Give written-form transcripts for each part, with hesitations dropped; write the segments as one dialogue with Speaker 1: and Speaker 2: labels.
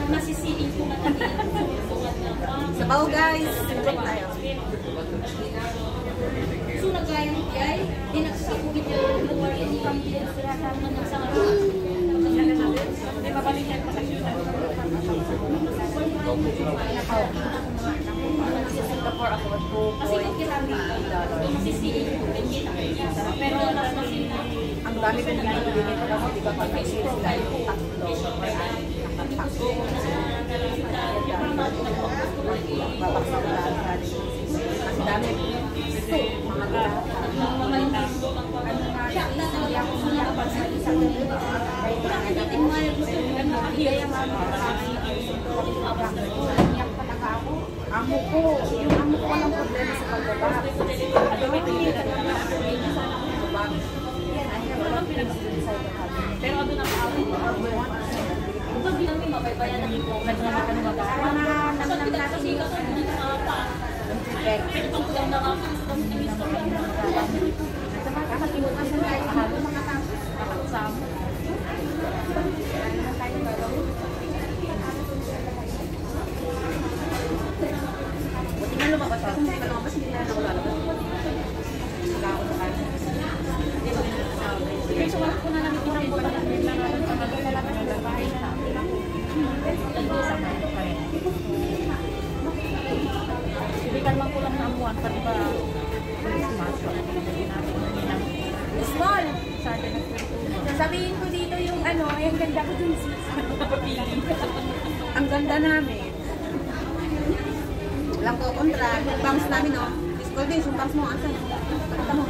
Speaker 1: Masisiin ko
Speaker 2: Sabaw guys, tulog tayo.
Speaker 1: so nagkaya ng tiyay, dinagsakuhin niya lugar ini kang pinagsuratan ng nagsama. May babalikan pa kasi
Speaker 2: Singapore ako
Speaker 1: kasi kung kailangan masisiin ko, pero
Speaker 2: ang dami ko nang nabibigyan ko ako, di ba pag sila yung tatlo. Babaksak na ang ang dami. So, mga amo ko, yung amo ko walang problema sa pagbaba.
Speaker 1: pero ano na pa ako hindi namin mabaybayan ng ito.
Speaker 2: Tingnan lumabas ako. Kung lumabas, hindi na ako lalabas.
Speaker 1: Pero wala ko na namin pinagbukan ng Sibikan man ko lang na amuan, pati ba
Speaker 2: Small! Sasabihin ko dito yung ano, yung ganda ko dun sa ang ganda namin. Walang ko kontra. Yung bangs namin, no? Disco din, yung bangs mo, asan? Pakita mo.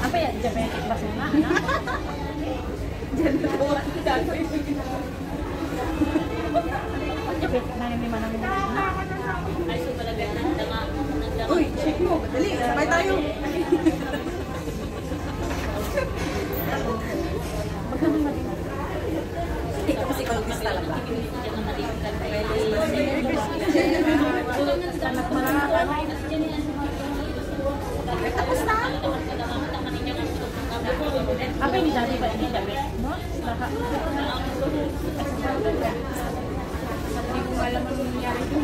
Speaker 1: apa ya, diabetic basuna,
Speaker 2: Diyan na po.
Speaker 1: diabetic na yung lima ng ay, so talaga nagdanga.
Speaker 2: Uy, shake mo. Dali, sabay tayo. Ikaw kasi kalugis talaga. Tapos na.
Speaker 1: Apa yang dicari Pak ini diabetes? No?
Speaker 2: Hindi ko alam ang nangyari ko.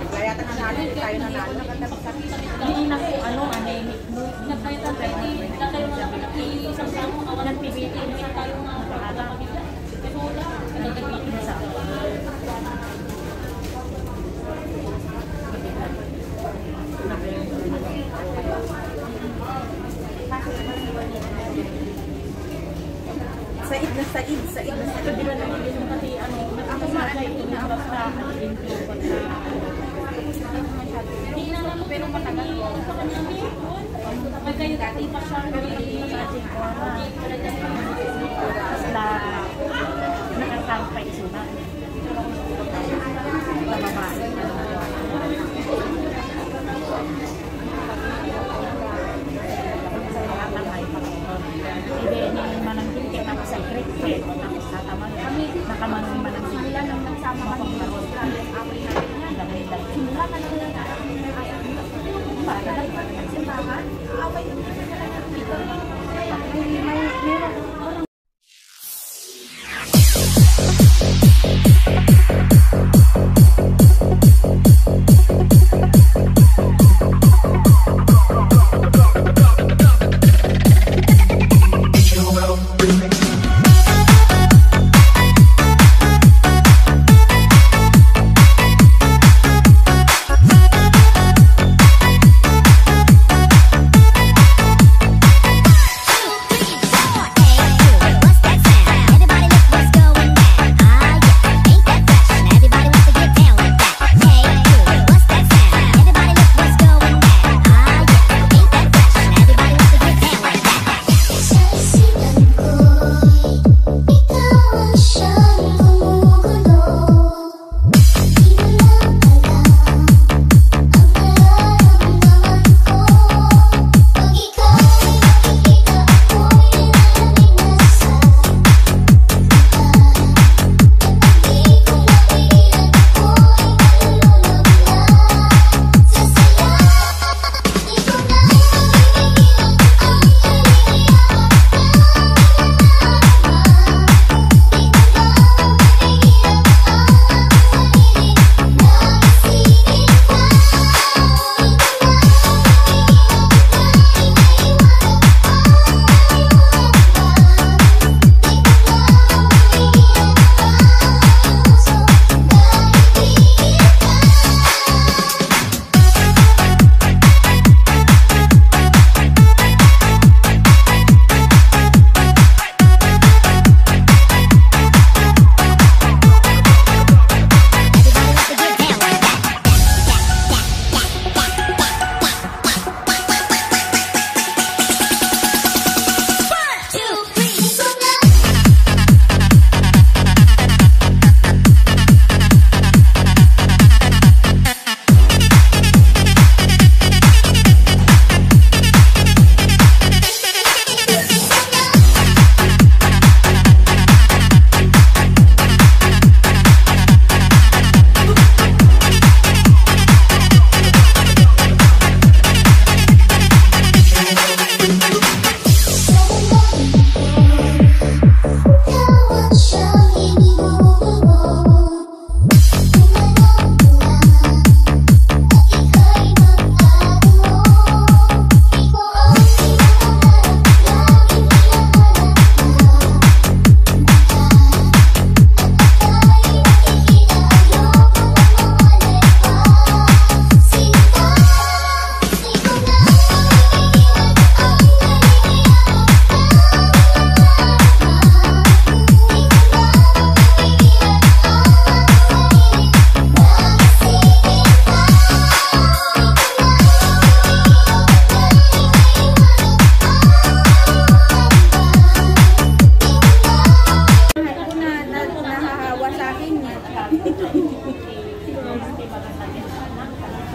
Speaker 2: Kaya nanalo, tayo nanalo.
Speaker 1: Hindi na po, ano, anemic mo. Nagkaya tayo, tayo isang samo, nag-PBT, tayo nga, nakaalam. Nag-PBT na sa ako.
Speaker 2: Said na Said.
Speaker 1: Di ba nagiging kasi, ano, ako maano ito na basta, hindi na lang, pero matagal ko. Pag kayo dati pa siya, basta nakasama pa isuna. Sa babae. Hindi manang tingkit ako sa grade tapos nataman kami, nakamanong manang sila nang nagsama kami na ron. Away natin yan, dami-dami. Simula ka na lang. Para lang, simbahan, away natin.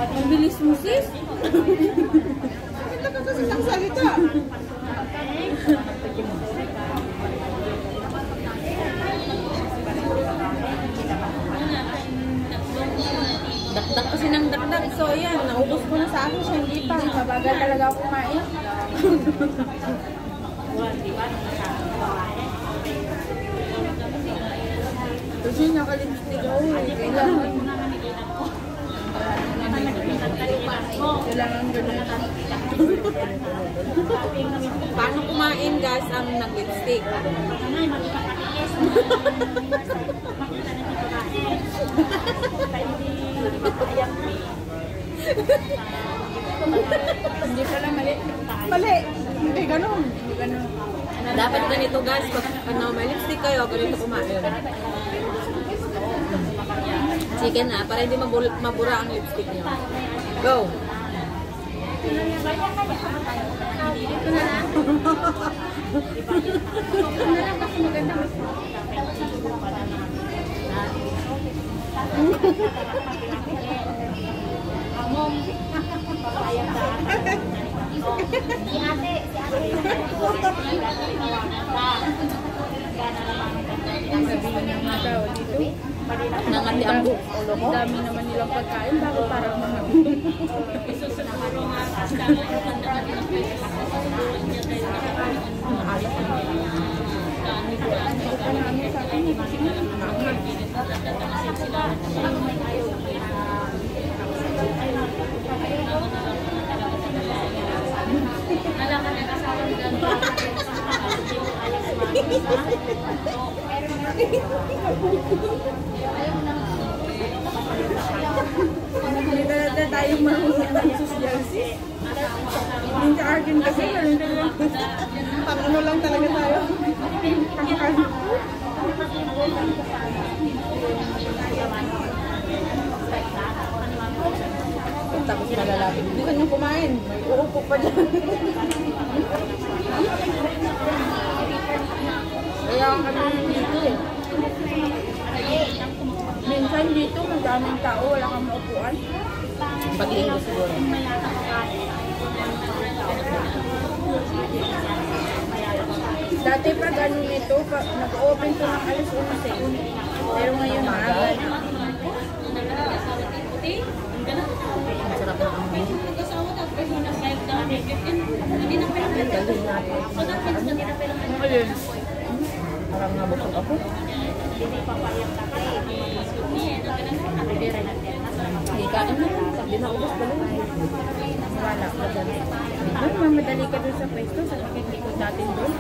Speaker 2: Ang bilis mo, sis.
Speaker 3: Hindi ka kasi ng salita.
Speaker 2: Dakdak kasi ng dakdak. So, yan. Naubos ko na sa akin siya. Hindi pa. Mabagal talaga ako kumain. Kasi nakalipstick ako. Kailangan ganun. Paano kumain, guys, ang nag-lipstick? Hindi pala mali.
Speaker 3: Mali. Hindi ganun.
Speaker 2: Hindi ganun. Dapat ganito, guys. Pag may lipstick kayo, ganito kumain. Chicken na, para hindi mabura ang lipstick niyo. Go! Dito na lang. Dito na lang kasi maganda. Sabihin ng mga tao dito. Nangati ang ulo ko. Dami naman nilang pagkain. Bakit parang mga hindi talaga tayo marunong ng social sis. Hindi sa akin kasi ganun talaga.
Speaker 3: Pang ano lang talaga tayo.
Speaker 2: Tapos malalapit. Hindi ka nyo kumain. May uupo pa dyan. Kaya ang kami dito eh. Minsan dito, madaming tao, wala kang maupuan. Pag-iingo siguro. Dati pa ganun ito, nag-open to ng alas 11. Pero ngayon maaga na. Sarap na ang mga. Ayun. Parang nabusog ako. Hindi ka ano. Hindi na ubos ba lang. Wala ka dyan. Doon, mamadali ka doon sa pwesto. Sa nakikikot natin doon.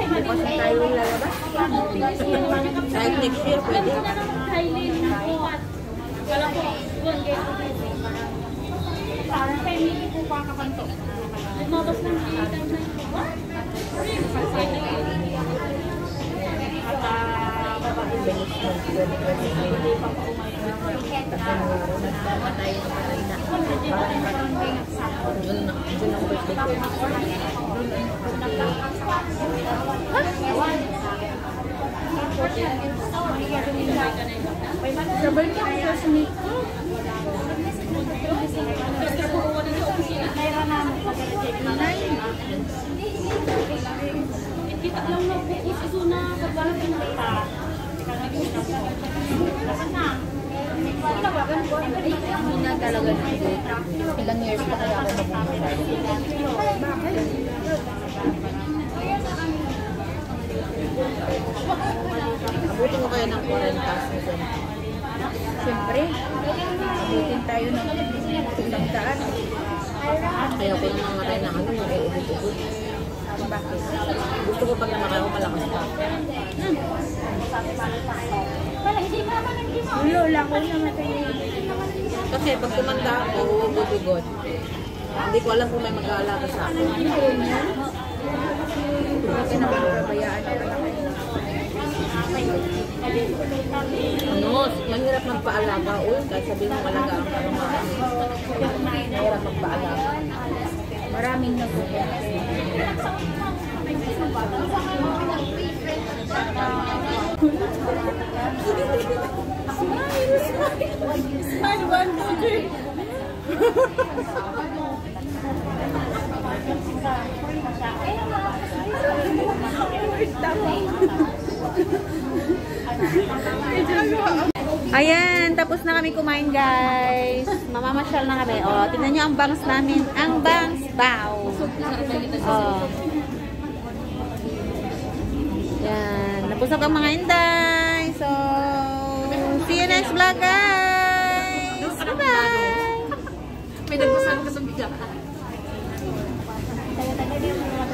Speaker 2: Bukas na tayo lalabas. Kahit next year, pwede.
Speaker 1: Wala po. Parang family po pa kakanto. Lumabas ng kita na. At babae. Hindi pa po
Speaker 2: Sabay ka ako sa snake ko.
Speaker 1: kita lang na po iso na pagbalang pinakita.
Speaker 2: Hindi na talaga nakikita. Ilang years pa kaya ako mabuhay. Bakit? Abutin mo kayo ng 40,000. Siyempre, abutin tayo ng tulang daan. Kaya ko yung mga rin na ano, yung uubit-ubit. Bakit? Gusto ko pag naman ako malakas pa. Ulo lang ko namatay. Kasi pag tumanda ako, uubot-ubot. Hindi ko alam kung may mag-aalaga sa akin. Kasi nakakabayaan ako na kayo. Ano, mahirap magpaalaga. Kahit sabihin mo alaga ang kalumaan. Mahirap magpaalaga. Maraming nagugulong.
Speaker 3: Smile, 1, 2, 3.
Speaker 2: Ayan, tapos na kami kumain, guys. Mamamasyal na kami. Oh, tingnan nyo ang bangs namin. Ang bangs bow. Oh. Yan, napusok ang mga inday. So, see you next vlog, guys. Bye-bye.
Speaker 3: May nagpasan ka sa bigat.
Speaker 1: Taga-taga din mo